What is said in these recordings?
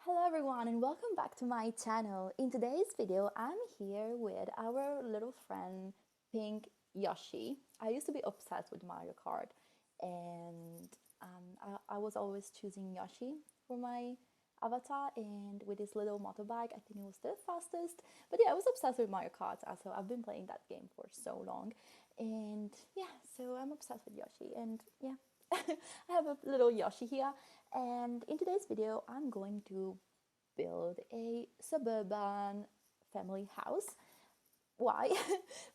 Hello everyone and welcome back to my channel. In today's video, I'm here with our little friend Pink Yoshi. I used to be obsessed with Mario Kart and I was always choosing Yoshi for my avatar, and with his little motorbike, I think it was the fastest. But yeah, I was obsessed with Mario Kart, so I've been playing that game for so long. And yeah, so I'm obsessed with Yoshi, and yeah, I have a little Yoshi here, and in today's video I'm going to build a suburban family house. Why?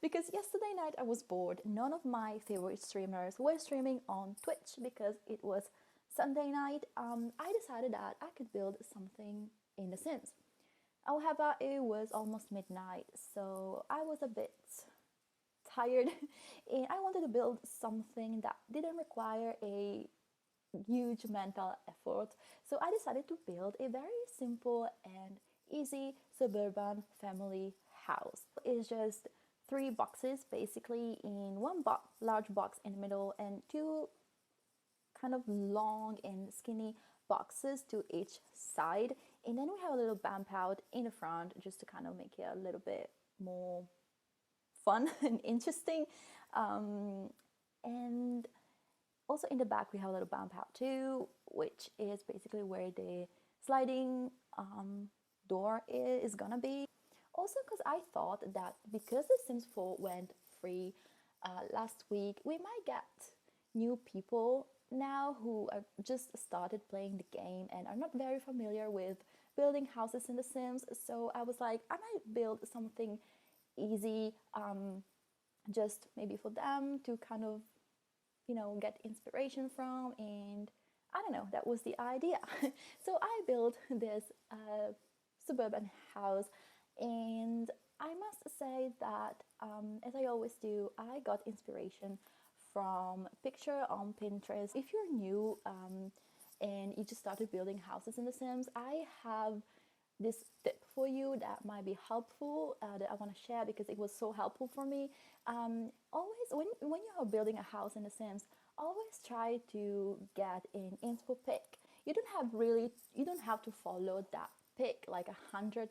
Because yesterday night I was bored. None of my favorite streamers were streaming on Twitch because it was Sunday night. I decided that I could build something in The Sims. However, it was almost midnight, so I was a bit tired and I wanted to build something that didn't require a huge mental effort. So I decided to build a very simple and easy suburban family house. It's just three boxes basically, in one large box in the middle and two kind of long and skinny boxes to each side. And then we have a little bump out in the front just to kind of make it a little bit more fun and interesting. And also in the back we have a little bump out too, which is basically where the sliding door is gonna be. Also, because I thought that because The Sims 4 went free last week, we might get new people now who are just started playing the game and are not very familiar with building houses in The Sims. So I was like, I might build something easy, just maybe for them to kind of get inspiration from. And I don't know, that was the idea. So I built this suburban house, and I must say that as I always do, I got inspiration from picture on Pinterest. If you're new and you just started building houses in The Sims, I have this tip for you that might be helpful, that I want to share because it was so helpful for me. Always when you are building a house in The Sims, always try to get an inspo pic. You don't have to follow that pic like 100%.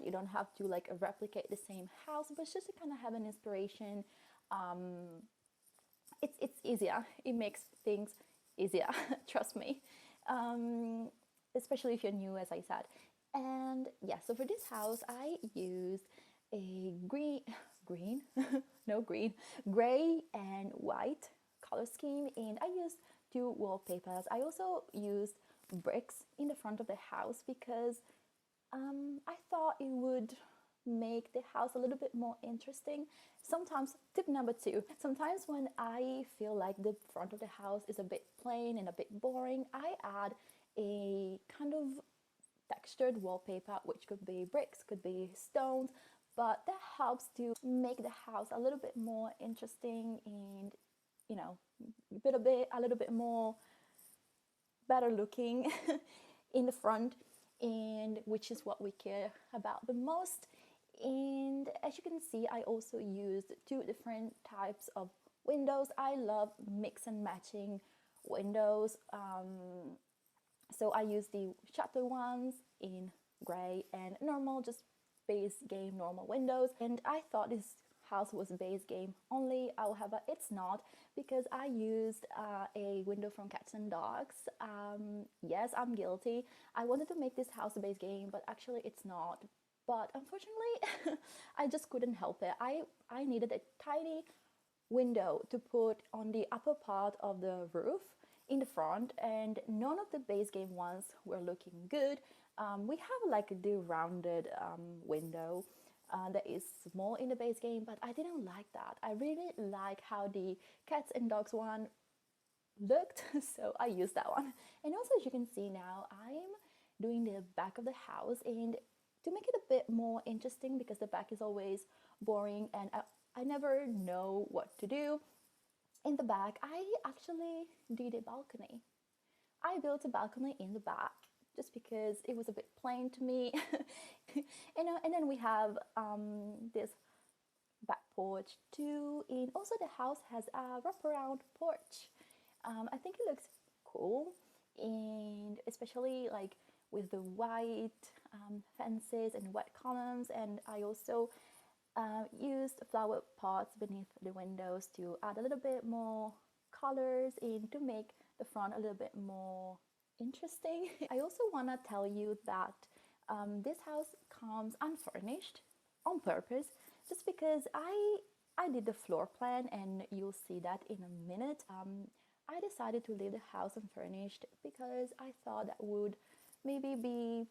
You don't have to like replicate the same house, but just to kind of have an inspiration. It's easier. It makes things easier. Trust me. Especially if you're new, as I said. And yeah, so for this house, I used a green, no green, gray and white color scheme, and I used two wallpapers. I also used bricks in the front of the house because I thought it would make the house a little bit more interesting. Sometimes, tip number two, sometimes when I feel like the front of the house is a bit plain and a bit boring, I add a kind of textured wallpaper, which could be bricks, could be stones, but that helps to make the house a little bit more interesting and a little bit more better looking in the front, and which is what we care about the most. And as you can see, I also used two different types of windows. I love mix and matching windows. So I used the shutter ones in gray and normal, just base game normal windows. And I thought this house was base game only. However, it's not, because I used a window from Cats and Dogs. Yes, I'm guilty. I wanted to make this house a base game, but actually it's not. But unfortunately, I just couldn't help it. I needed a tiny window to put on the upper part of the roof in the front, and none of the base game ones were looking good. We have like the rounded window that is small in the base game, but I didn't like that. I really like how the Cats and Dogs one looked, so I used that one. And also, as you can see now, I'm doing the back of the house, and to make it a bit more interesting, because the back is always boring and I never know what to do. In the back, I actually did a balcony. I built a balcony in the back just because it was a bit plain to me. And then we have this back porch too. And also the house has a wraparound porch. I think it looks cool, and especially like with the white fences and white columns, and I also used flower pots beneath the windows to add a little bit more colors in to make the front a little bit more interesting. I also want to tell you that this house comes unfurnished on purpose, just because I did the floor plan, and you'll see that in a minute. I decided to leave the house unfurnished because I thought that would maybe be,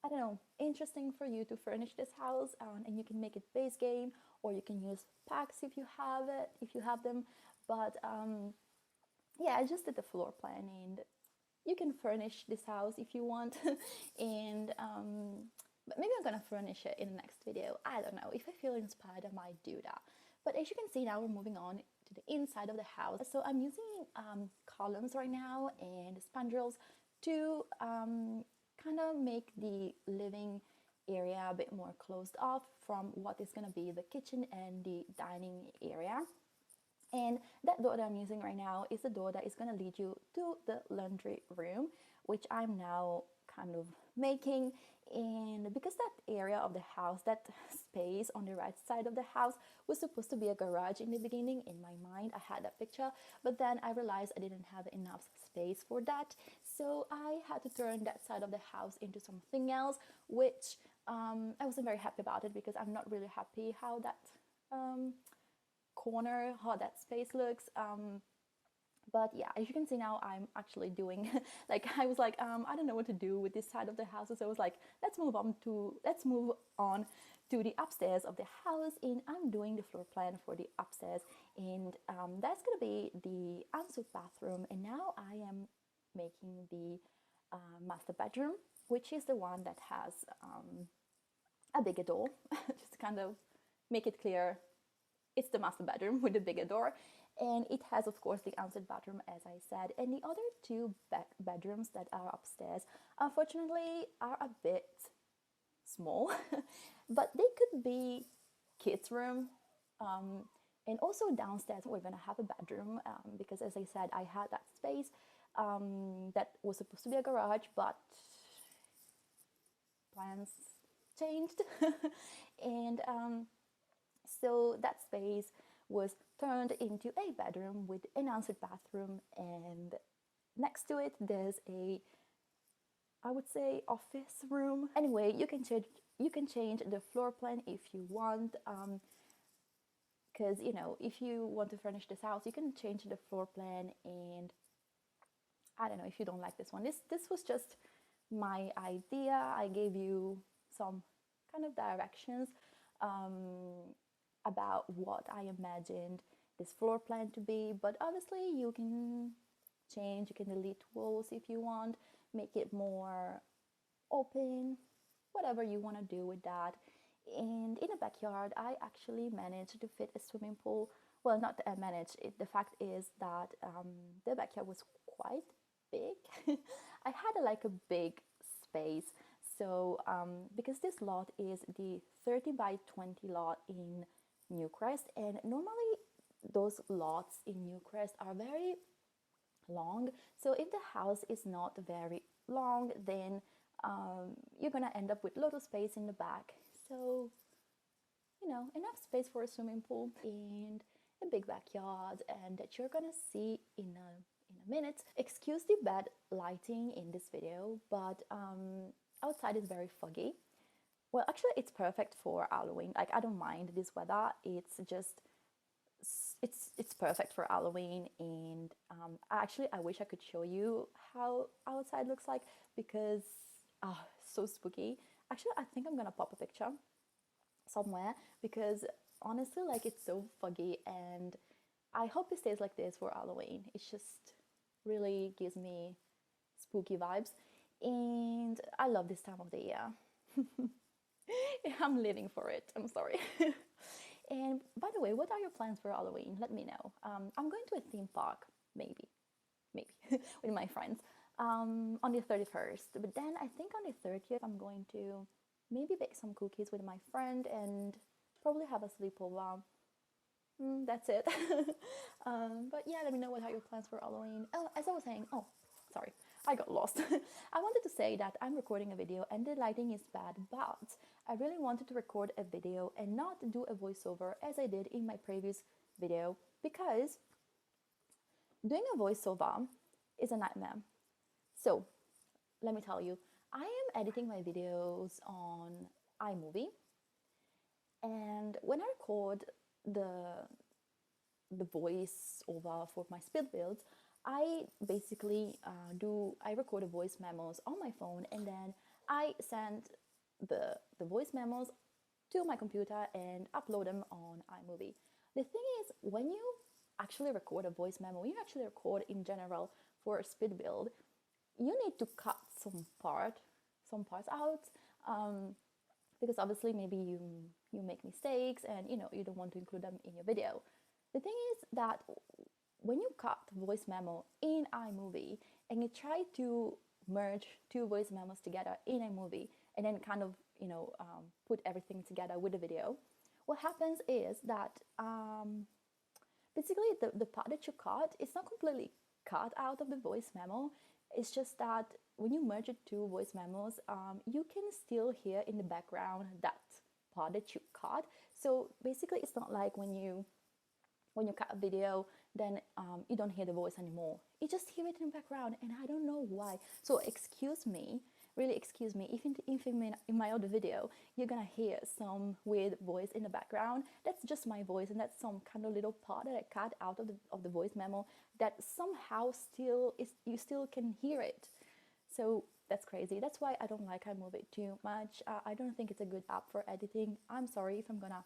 I don't know, interesting for you to furnish this house, and you can make it base game, or you can use packs if you have them. But yeah, I just did the floor plan, and you can furnish this house if you want. And but maybe I'm gonna furnish it in the next video. I don't know. If I feel inspired, I might do that. But as you can see, now we're moving on to the inside of the house. So I'm using columns right now and spandrels to kind of make the living area a bit more closed off from what is going to be the kitchen and the dining area. And that door that I'm using right now is the door that is going to lead you to the laundry room, which I'm now kind of making. And because that area of the house, that space on the right side of the house, was supposed to be a garage in the beginning, in my mind I had that picture, but then I realized I didn't have enough space for that, so I had to turn that side of the house into something else, which I wasn't very happy about it, because I'm not really happy how that corner, how that space looks. But yeah, as you can see now, I'm actually doing like, I was like, I don't know what to do with this side of the house, so I was like, let's move on to the upstairs of the house, and I'm doing the floor plan for the upstairs, and that's gonna be the ensuite bathroom. And now I am making the master bedroom, which is the one that has a bigger door. Just to kind of make it clear, it's the master bedroom with the bigger door. And it has, of course, the ensuite bathroom, as I said. And the other two bedrooms that are upstairs, unfortunately, are a bit small, but they could be kids' room. And also downstairs, we're gonna have a bedroom, because, as I said, I had that space that was supposed to be a garage, but plans changed. And so that space was turned into a bedroom with an ensuite bathroom, and next to it there's a, I would say, office room. Anyway, you can change the floor plan if you want, because you know, if you want to furnish this house, you can change the floor plan. And I don't know, if you don't like this one, this was just my idea. I gave you some kind of directions about what I imagined this floor plan to be, but obviously you can change, you can delete walls if you want, make it more open, whatever you want to do with that. And in the backyard, I actually managed to fit a swimming pool. Well, not that I managed it, the fact is that the backyard was quite big. I had like a big space, so because this lot is the 30 by 20 lot in Newcrest, and normally those lots in Newcrest are very long. So if the house is not very long, then you're gonna end up with little space in the back. So, you know, enough space for a swimming pool and a big backyard, and that you're gonna see in a minute. Excuse the bad lighting in this video, but outside is very foggy. Well, actually, it's perfect for Halloween. Like, I don't mind this weather. It's just, it's perfect for Halloween. And actually, I wish I could show you how outside looks like, because so spooky. Actually, I think I'm gonna pop a picture somewhere, because honestly, like, it's so foggy, and I hope it stays like this for Halloween. It just really gives me spooky vibes, and I love this time of the year. I'm living for it. I'm sorry. And by the way, what are your plans for Halloween? Let me know. I'm going to a theme park, maybe, with my friends on the 31st. But then I think on the 30th, I'm going to maybe bake some cookies with my friend and probably have a sleepover. That's it. But yeah, let me know what are your plans for Halloween. Oh, as I was saying, sorry. I got lost. I wanted to say that I'm recording a video and the lighting is bad, but I really wanted to record a video and not do a voiceover as I did in my previous video, because doing a voiceover is a nightmare. So let me tell you, I am editing my videos on iMovie, and when I record the voice over for my speed builds, I basically I record the voice memos on my phone, and then I send the voice memos to my computer and upload them on iMovie. The thing is, when you actually record a voice memo, you actually record in general for a speed build, you need to cut some parts out, because obviously maybe you make mistakes and you don't want to include them in your video. The thing is that when you cut voice memo in iMovie and you try to merge two voice memos together in iMovie and then kind of put everything together with the video, what happens is that basically the part that you cut is not completely cut out of the voice memo. It's just that when you merge two voice memos, you can still hear in the background that part that you cut. So basically it's not like when you cut a video, then you don't hear the voice anymore. You just hear it in the background, and I don't know why. So excuse me, really excuse me, if in my other video you're gonna hear some weird voice in the background, that's just my voice, and that's some kind of little part that I cut out of the voice memo that somehow you still can hear it. So that's crazy. That's why I don't like iMovie too much. I don't think it's a good app for editing. I'm sorry if I'm gonna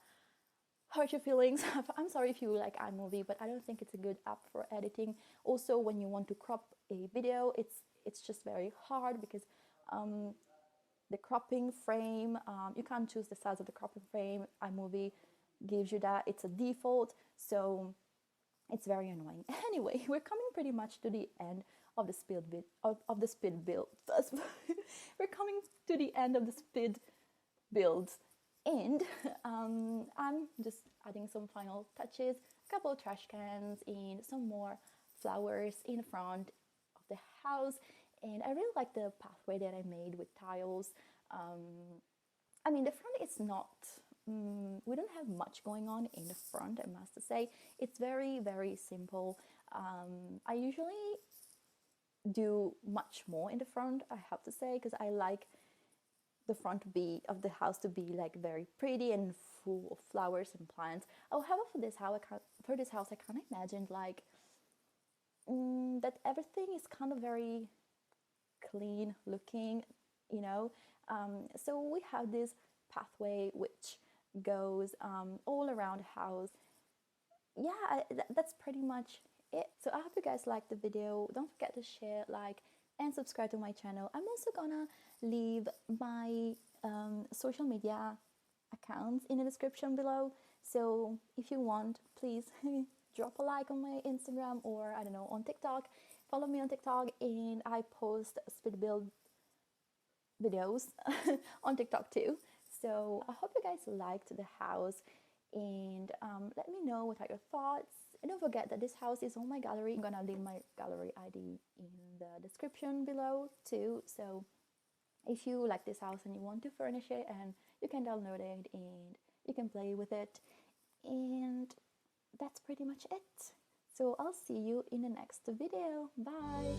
hurt your feelings. I'm sorry if you like iMovie, but I don't think it's a good app for editing. Also, when you want to crop a video, it's just very hard because the cropping frame, you can't choose the size of the cropping frame. iMovie gives you that. It's a default, so it's very annoying. Anyway, we're coming pretty much to the end of the speed build. We're coming to the end of the speed build. And I'm just adding some final touches, a couple of trash cans and some more flowers in the front of the house. And I really like the pathway that I made with tiles. I mean, the front is not, we don't have much going on in the front, I must say. It's very, very simple. I usually do much more in the front, I have to say, because I like the front of the house to be like very pretty and full of flowers and plants. However, for this house, I kind of imagined like that everything is kind of very clean looking, so we have this pathway which goes all around the house. Yeah, that's pretty much it. So I hope you guys liked the video. Don't forget to share, like, and subscribe to my channel. I'm also gonna leave my social media accounts in the description below. So if you want, please drop a like on my Instagram, or I don't know, on TikTok. Follow me on TikTok, and I post speed build videos on TikTok too. So I hope you guys liked the house, and let me know what are your thoughts. And don't forget that this house is on my gallery. I'm gonna leave my gallery ID in the description below too. So if you like this house and you want to furnish it, and you can download it and you can play with it. And that's pretty much it. So I'll see you in the next video. Bye!